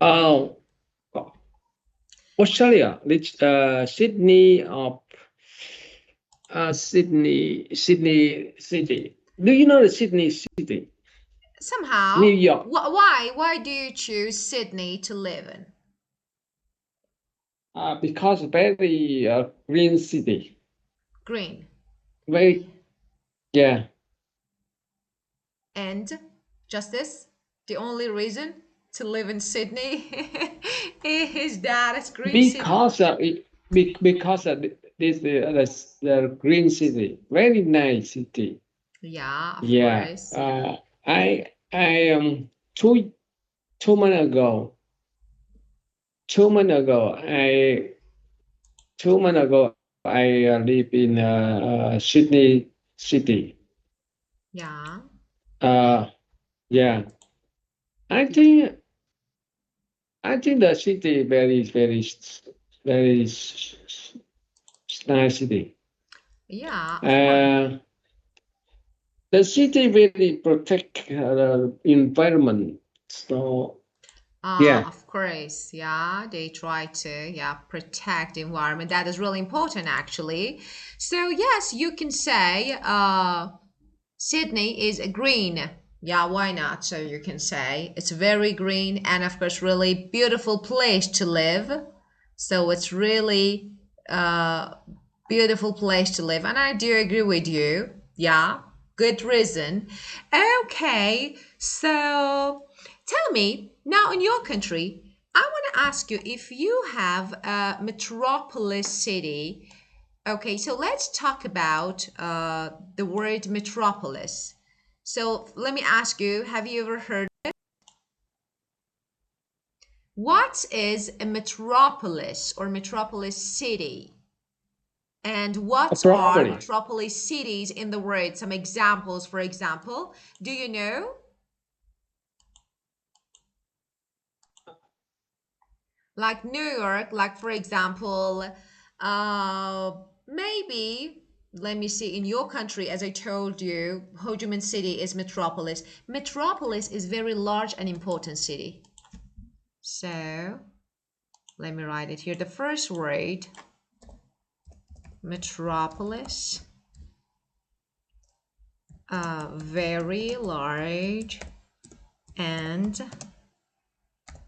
Oh, Australia, Sydney of Sydney City. Do you know the Sydney City? New Somehow, York. why do you choose Sydney to live in? Because very green city. Green. Very yeah. And just this, the only reason to live in Sydney is that it's green city. Because because the green city, very nice city. Yeah, of Yeah. course. I two months ago. 2 months ago, I live in Sydney City. Yeah. Uh, yeah. I think I think the city very nice city. Yeah, of course. Uh, the city really protect the environment. So yeah. Of course, yeah, they try to, yeah, protect the environment. That is really important, actually. So yes, you can say, Sydney is a green. Yeah, why not? So you can say it's very green and of course really beautiful place to live. So it's really beautiful place to live, and I do agree with you. Yeah, good reason. Okay, so tell me now in your country, I want to ask you if you have a metropolis city. Okay, so let's talk about the word metropolis. So let me ask you, have you ever heard what is a metropolis or metropolis city? And what are Probably. metropolis cities in the world? Some examples, for example. Do you know? Like New York, like for example, maybe, let me see, in your country, as I told you, Ho Chi Minh City is metropolis. Metropolis is very large and important city. So let me write it here. The first word, metropolis, very large and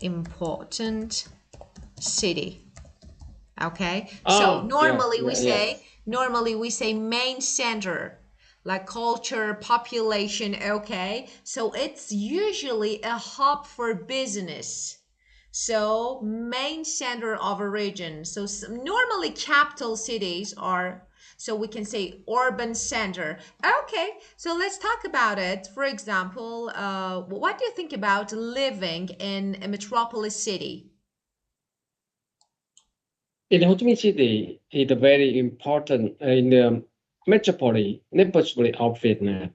important city. Okay, so Oh yeah yeah yeah. normally we say main center, like culture, population. Okay, so it's usually a hub for business. So main center of a region. So normally capital cities are, so we can say urban center. Okay, so let's talk about it. For example, what do you think about living in a metropolis city? In Ho Chi Minh City, it's very important in the metropolis of Vietnam.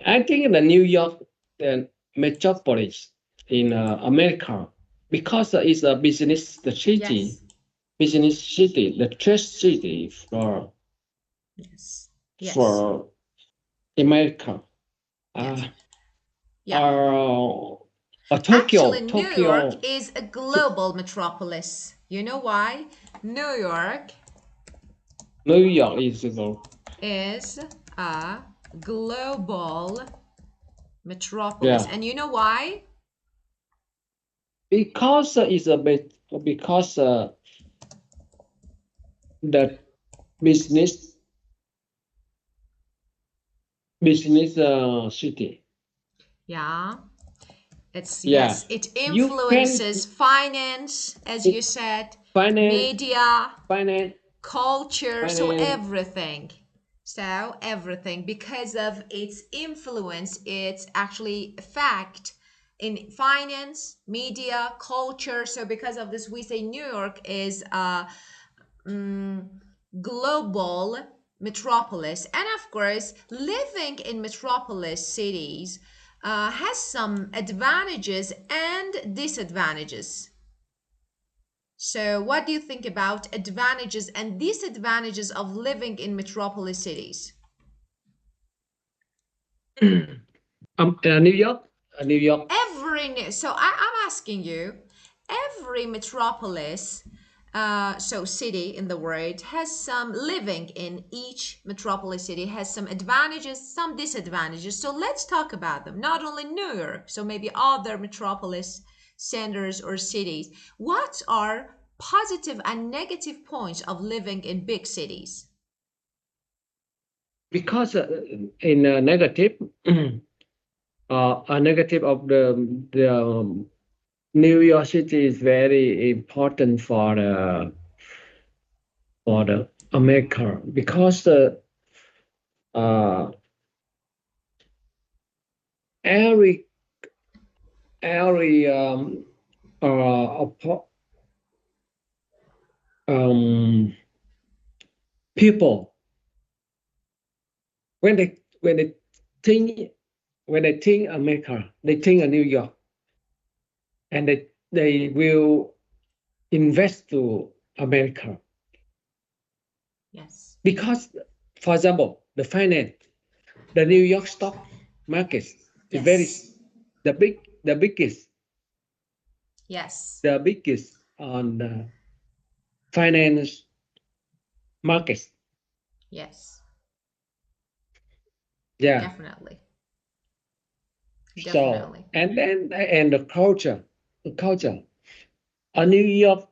I think the New York, the metropolis in America, because it's a Yes. business city, the trust city Yes. Yes. for America. Yes. Uh, Yeah. Actually, Tokyo, New York Tokyo, is a global metropolis. You know why? New York New York is is a global metropolis. yeah, And you know why? because it's a bit because the business business city. Yeah. It's, Yeah, yes, it you can influences finance, as you it, said, finance, media, finance, culture, so finance. everything. So everything, because of its influence, its actually effect in finance, media, culture. So because of this, we say New York is a global metropolis. And of course, living in metropolis cities has some advantages and disadvantages. So, what do you think about advantages and disadvantages of living in metropolis cities? New York, New York. So I'm asking you, every metropolis, so city in the world, has some living in each metropolis city has some advantages, some disadvantages. So let's talk about them. Not only New York, so maybe other metropolis centers or cities. What are positive and negative points of living in big cities? Because in a negative, a negative of the New York City is very important for the America because uh, every every um, people when they think when they think America, they think of New York, and they will invest to America Yes. because, for example, the New York stock market is very Yes. the biggest Yes. on the finance markets. Yes. Yeah. Definitely. So Definitely. and the culture. New York,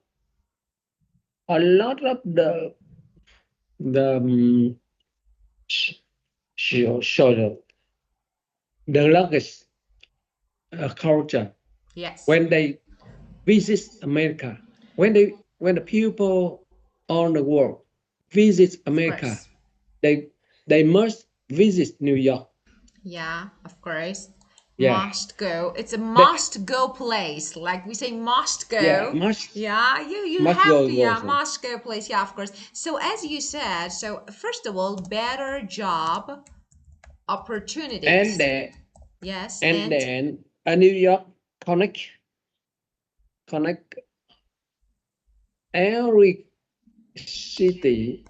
a lot of the sh- show the longest culture Yes. when they visit America. When the people on the world visit Of America, course. they they must visit New York. Yeah, of course. Yeah. Must go. It's a The, must go place. Like we say must yeah, go. Yeah, you must have go to, yeah, also. must go place. Yeah, of course. So as you said, so first of all, better job And opportunities. then Yes, and and then New York connect every city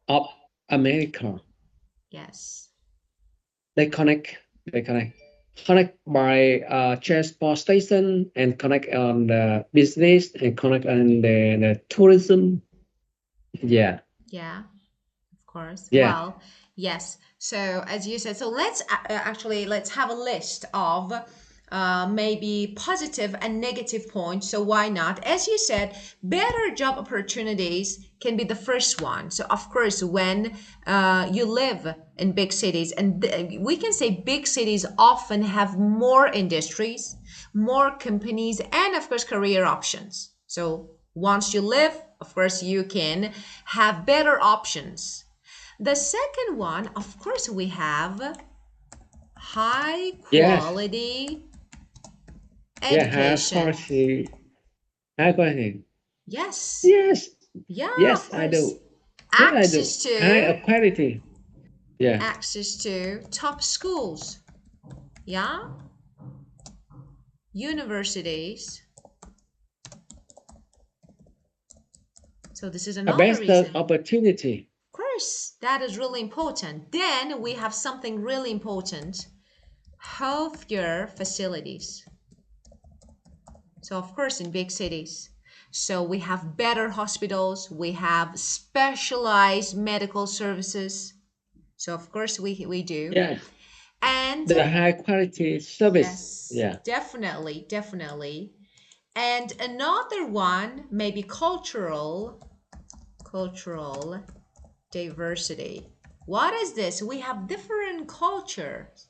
of America. yes. They connect. They connect by transport station and connect on the business and connect on the tourism. Yeah, Yeah, of course. yeah, Well, yes. So as you said, so let's actually let's have a list of maybe positive and negative points. So why not? As you said, better job opportunities can be the first one. So of course, when you live in big cities, and we can say big cities often have more industries, more companies, and of course, career options. So once you live, of course, you can have better options. The second one, of course, we have high yes, quality yeah. education. High quality. Yes. Yes, Yeah, of yes, I course. do. Yes, I do. Access High to quality. Yeah, top schools. Yeah. Universities. So this is a another better reason. opportunity. Of course, that is really important. Then we have something really important, healthcare facilities. So, of course, in big cities. So, we have better hospitals, we have specialized medical services. So, of course, we do. Yeah, And the high quality service. yes, Yeah, definitely, definitely. And another one, maybe cultural diversity. What is this? We have different cultures.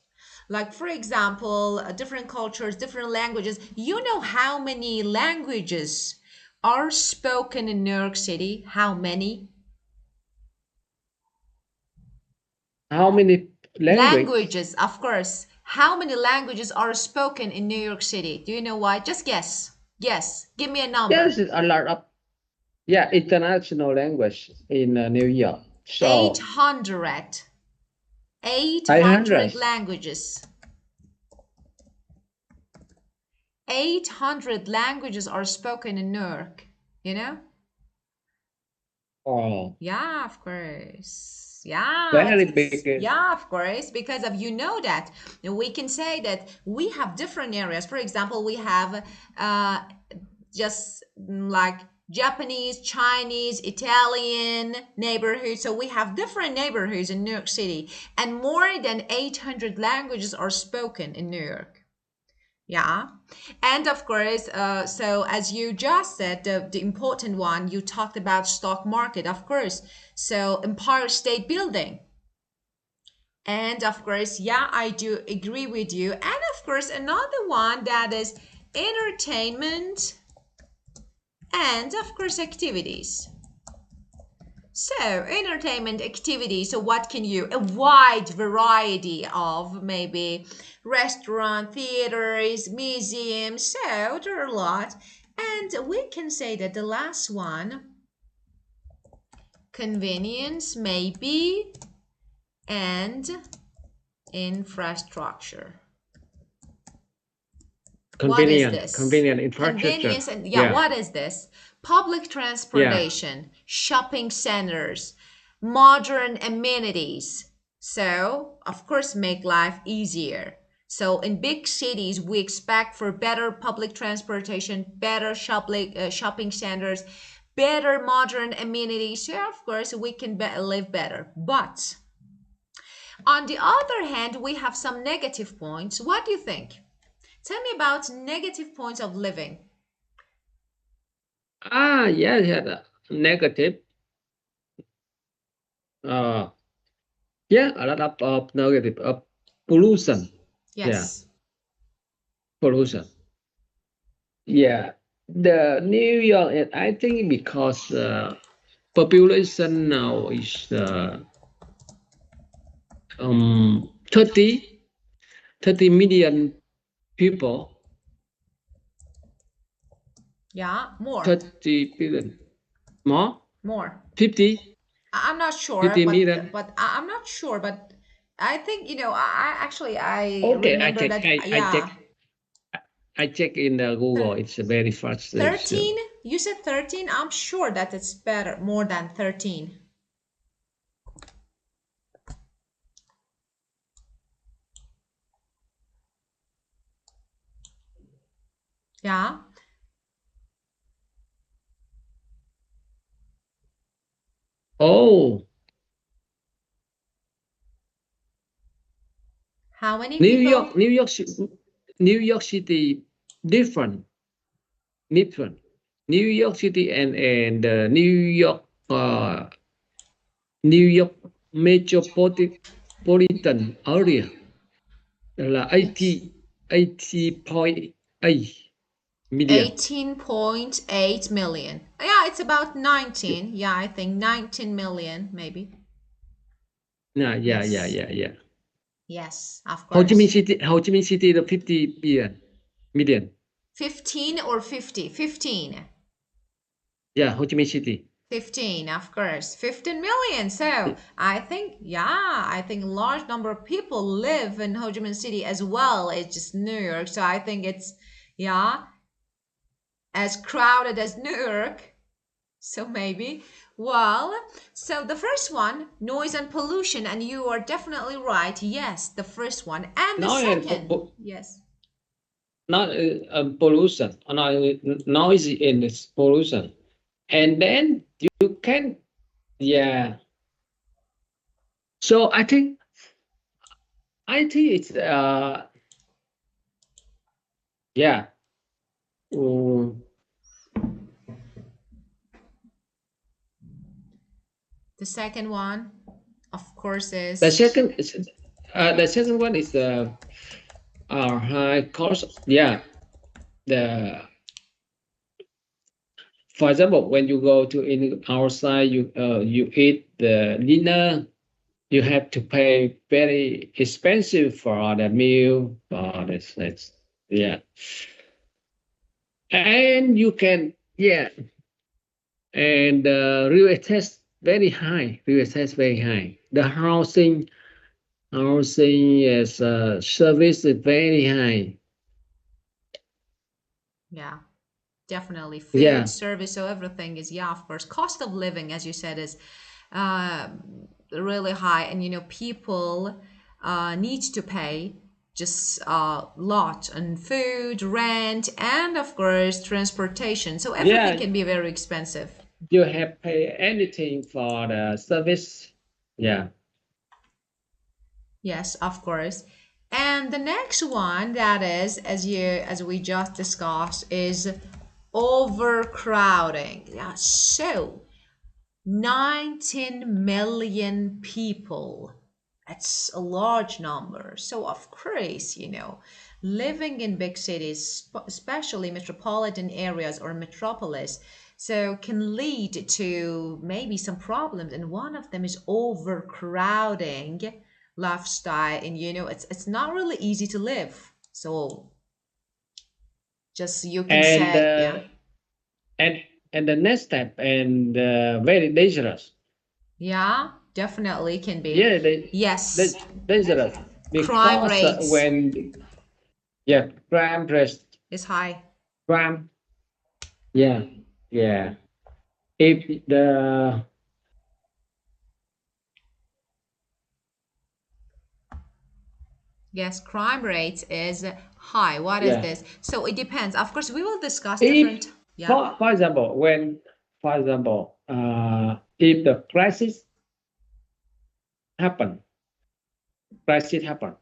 Like, for example, different cultures, different languages. You know how many languages are spoken in New York City? How many? how many language? Languages, of course. How many languages are spoken in New York City? Do you know why? Just guess. Guess. Give me a Yes, number. a lot of international language in New York. So 800. 800 500. languages. 800 languages are spoken in Newark, you know? Oh, Yeah, of course. Yeah, very it's big. yeah, of course, because of you know that. And we can say that we have different areas. For example, we have uh just like Japanese, Chinese, Italian neighborhoods. So we have different neighborhoods in New York City, and more than 800 languages are spoken in New York. Yeah. And of course, so as you just said, the important one, you talked about stock market, of course. So Empire State Building. And of course, yeah, I do agree with you. And of course, another one that is entertainment and of course activities. So entertainment activities, so what can you, a wide variety of maybe restaurant, theaters, museums, so there are a lot. And we can say that the last one, convenience maybe, and infrastructure. What is this? Convenient infrastructure. Convenience and yeah, what is this? Public transportation, shopping centers, modern amenities. So, of course, make life easier. So, in big cities, we expect for better public transportation, better shopping centers, better modern amenities. So, of course, we can live better. But on the other hand, we have some negative points. What do you think? Tell me about negative points of living. Yeah, negative. Uh, yeah, a lot of negative pollution. Yes. Pollution. Yeah, the New York, I think because population now is um 30, 30 million people. Yeah, more. 30 billion. More? More. 50? I'm not sure, 50 million? but I'm not sure, but I think I actually I Okay, remember that yeah. I check in the Google. It's a very fast. 13? You said 13? I'm sure that it's better, more than 13. Yeah. Oh, How many people? New York City, different, different. New York City and New York metropolitan area là Yes. 80.8 million. 18.8 million. Yeah, it's about 19. Yeah, I think 19 million maybe. Yeah. Yes. Yes, of Ho Chi Minh course. City, the 50 million. 15 or 50? 15. Yeah, Ho Chi Minh City. 15, of course. 15 million. So I think, yeah, I think large number of people live in Ho Chi Minh City as well. It's just New York. So I think it's, yeah, as crowded as New York. So maybe. Well, so the first one, noise and pollution, and you are definitely right. Yes, the first one. And the second, yes. Not pollution, noise in this pollution. And then you can, yeah. So I think it's yeah. Mm, The second one, of course, is the second one is the high cost. Yeah, the for example, when you go to in outside, you eat the dinner, you have to pay very expensive for the meal. For this, yeah, and you can and real estate very high. Real estate very high. The housing is service is very high. yeah. Definitely food, Yeah, service, so everything is, yeah, of course. Cost of living, as you said, is uh, really high, and people need to pay. just a lot on food, rent, and of course transportation. So everything Yeah, can be very expensive. you have pay anything for the service. Yeah. Yes, of course. And the next one that is, as we just discussed, is overcrowding. Yeah, so 19 million people. That's a large number. So, of course, living in big cities, especially metropolitan areas or metropolis, so can lead to maybe some problems. And one of them is overcrowding lifestyle. And, it's not really easy to live. So, just you can And say, yeah. and and the next step and very dangerous. Yeah, definitely can be. Yeah, they Yes, dangerous crime because rates when yeah crime rest is high. crime yeah yeah if the Yes, crime rate is high. What is yeah this? So it depends. Of course, we will discuss if different. Yeah. for example when for example if the happen crisis happen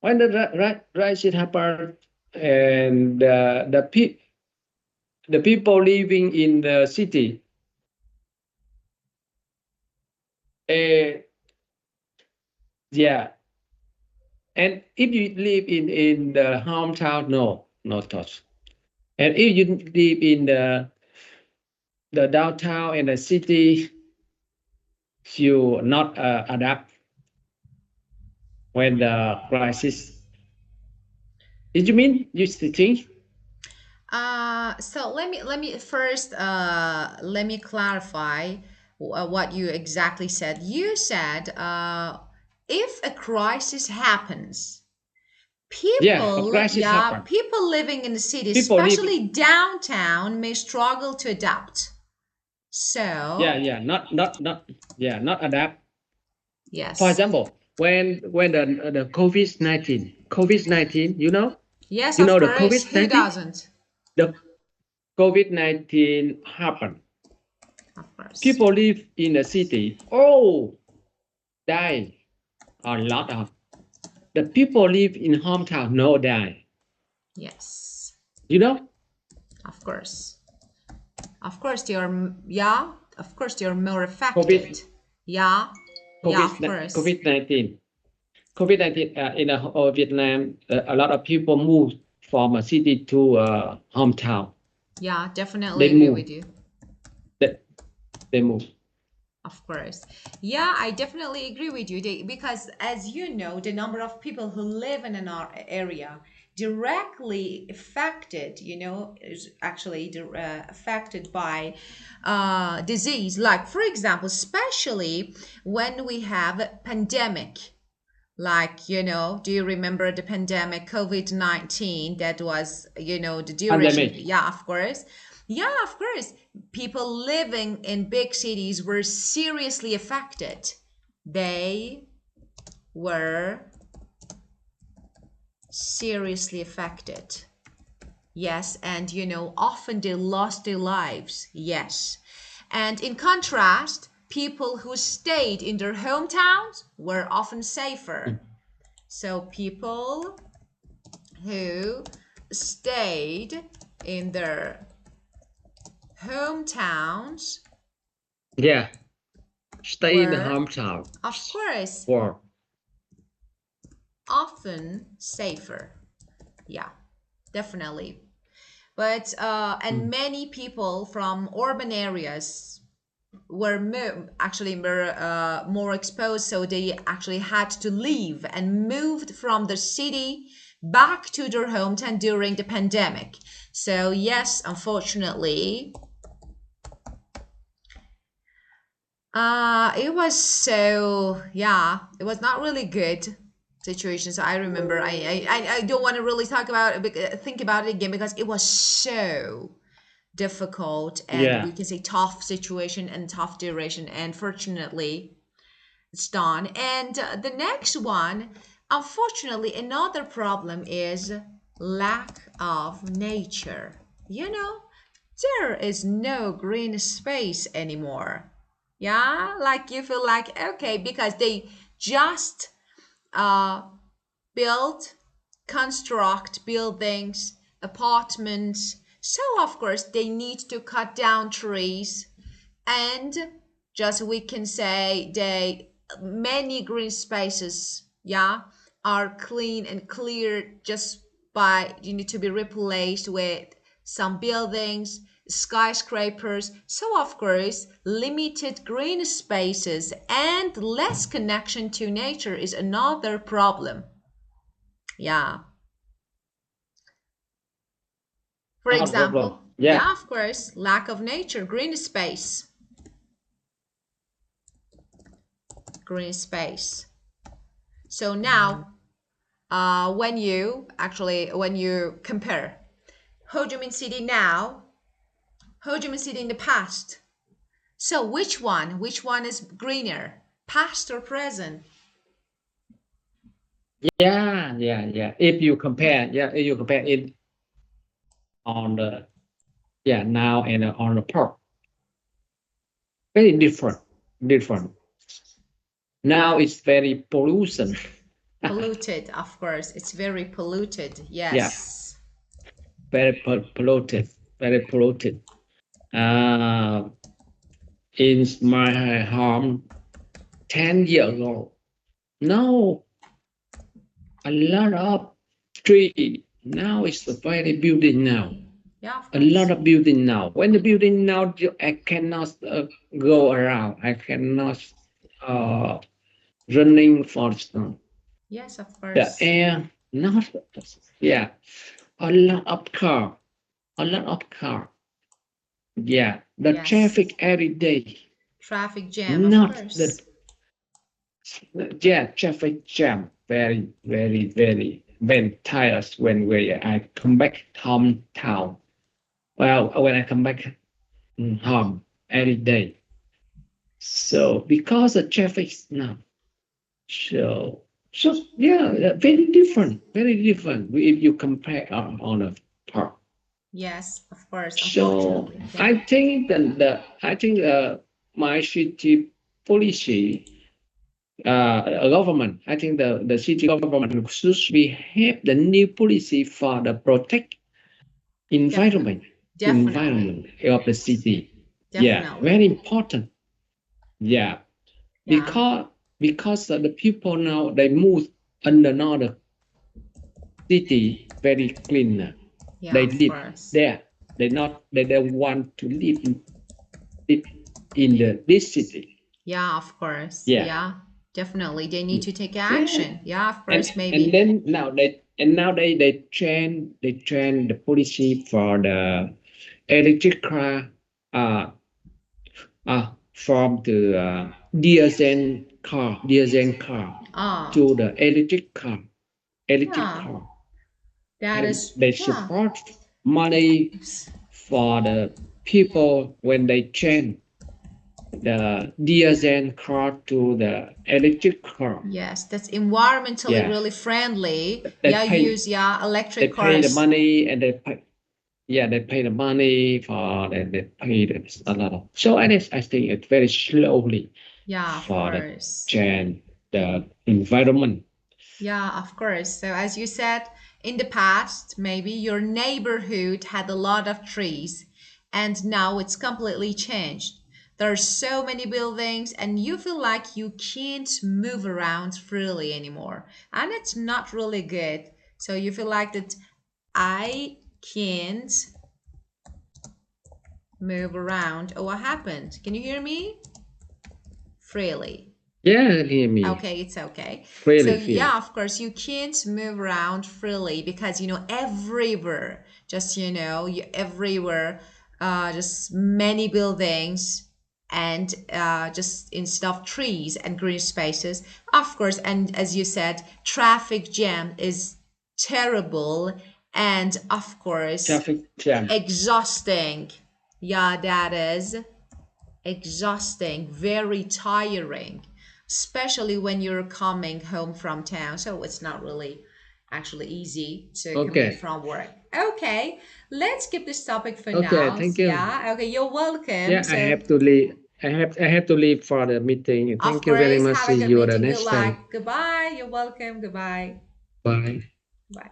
when the crisis happen and the people living in the city uh, yeah and if you live in the hometown no touch and if you live in the downtown and the city you not adapt when the crisis. Did you mean you think? So let me first let me clarify what you exactly said. You said if a crisis happens, Yeah, a crisis happen. people living in the city, People live. especially downtown, may struggle to adapt. Yeah, So, yeah, not adapt. For yes. example, when the COVID-19, Yes, you of know the course. Who COVID-19, doesn't? the COVID-19 happened. Of course. People live in the city. Oh, die a lot of the people live in hometown. No die. Yes. You know Of course. Of course, you're, yeah, of course, you're more affected. COVID Yeah. Yeah, of COVID course. COVID-19 COVID-19 in Vietnam, a lot of people moved from a city to hometown. Yeah, definitely They agree with move. you. They, they move. Of course. Yeah, I definitely agree with you because, as you know, the number of people who live in an area directly affected, is actually affected by disease. Like, for example, especially when we have a pandemic. Like, do you remember the pandemic COVID-19 that was, the duration? Pandemic. Yeah, of course. Yeah, of course. People living in big cities were seriously affected. They were seriously affected. Yes, and often they lost their lives. Yes. And in contrast, people who stayed in their hometowns were often safer. So people who stayed in their hometowns Yeah. Stay in the were, hometown. of course, Or often safer. Yeah, definitely. But and many people from urban areas were actually more exposed, so they actually had to leave and moved from the city back to their hometown during the pandemic. So yes, unfortunately, it was it was not really good situation. So I remember I don't want to really talk about it, think about it again because it was so difficult and yeah. we can say tough situation and tough duration. And fortunately, it's done. And the next one, Unfortunately, another problem is lack of nature. You know, there is no green space anymore. Yeah, like you feel like, okay, because they just uh, build, construct buildings, apartments. So, of course, they need to cut down trees and just we can say they many green spaces, yeah, are clean and cleared just by you need to be replaced with some buildings, skyscrapers. So of course limited green spaces and less connection to nature is another problem. Yeah, for Not a problem. example, Yeah. yeah, of course, lack of nature, green space, green space. So now when you compare Ho Chi Minh City now, Ho Chi Minh City in the past. So which one is greener, past or present? Yeah. If you compare it on the now and on the park, very different. Now it's very pollution. Polluted, of course. It's very polluted. Yeah, Yes. very polluted, very polluted. Uh, in my home 10 years ago, no, a lot of tree. Now it's a very building now. Yeah, of A lot course. of building now. When the building now, I cannot go around. I cannot uh, running for the Yes, of the course. air. Not yeah. A lot of car. A lot of car. Yeah. The Yes. traffic every day. Traffic jam, of Not the course. traffic jam. Very tired when I come back hometown. Well, when I come back home every day. So because the traffic now, so yeah, very different if you compare on a park. Yes, of course. So Unfortunately. Yeah. I think my city policy government. I think the city government should be have the new policy for the protect Definitely. environment Definitely. of the city. Yeah, Definitely. very important. Yeah, Yeah. because the people now they move in another city very clean. Yeah, They of live course. there. They don't want to live in this city. Yeah, of course. Yeah. Yeah, definitely. They need to take Yeah. action. Yeah, of And course, and maybe. then now they train the policy for the electric car uh from the diesel car Ah, to the electric yeah, car. that And is, they yeah. support money for the people when they change the diesel car to the electric car. Yes, that's environmentally Yeah, really friendly. they Yeah, pay use, yeah, they electric pay the cars. money and they pay the money for they pay a lot of. So I think it's very slowly Yeah, of for the course. change the environment. Yeah, of course. So, as you said, in the past, maybe your neighborhood had a lot of trees, and now it's completely changed. There are so many buildings, and you feel like you can't move around freely anymore. And it's not really good. So, you feel like that I can't move around. Oh, what happened? Can you hear me? Freely. Yeah, hear me. Okay, it's okay. So Really feel. yeah, of course, you can't move around freely because everywhere, just everywhere, just many buildings and just instead of trees and green spaces, of course. And as you said, traffic jam is terrible and of course Traffic jam. exhausting. Yeah, that is exhausting, very tiring. especially when you're coming home from town. So it's not really actually easy to commute Okay. from work. Okay, let's skip this topic for Okay. now. Thank you. Yeah, okay, you're welcome. Yeah, I So, have to leave. I have to leave for the meeting. of Thank you very course, much. have a See good you the meeting. Good next luck. time. Goodbye. You're welcome. Goodbye. Bye. Bye.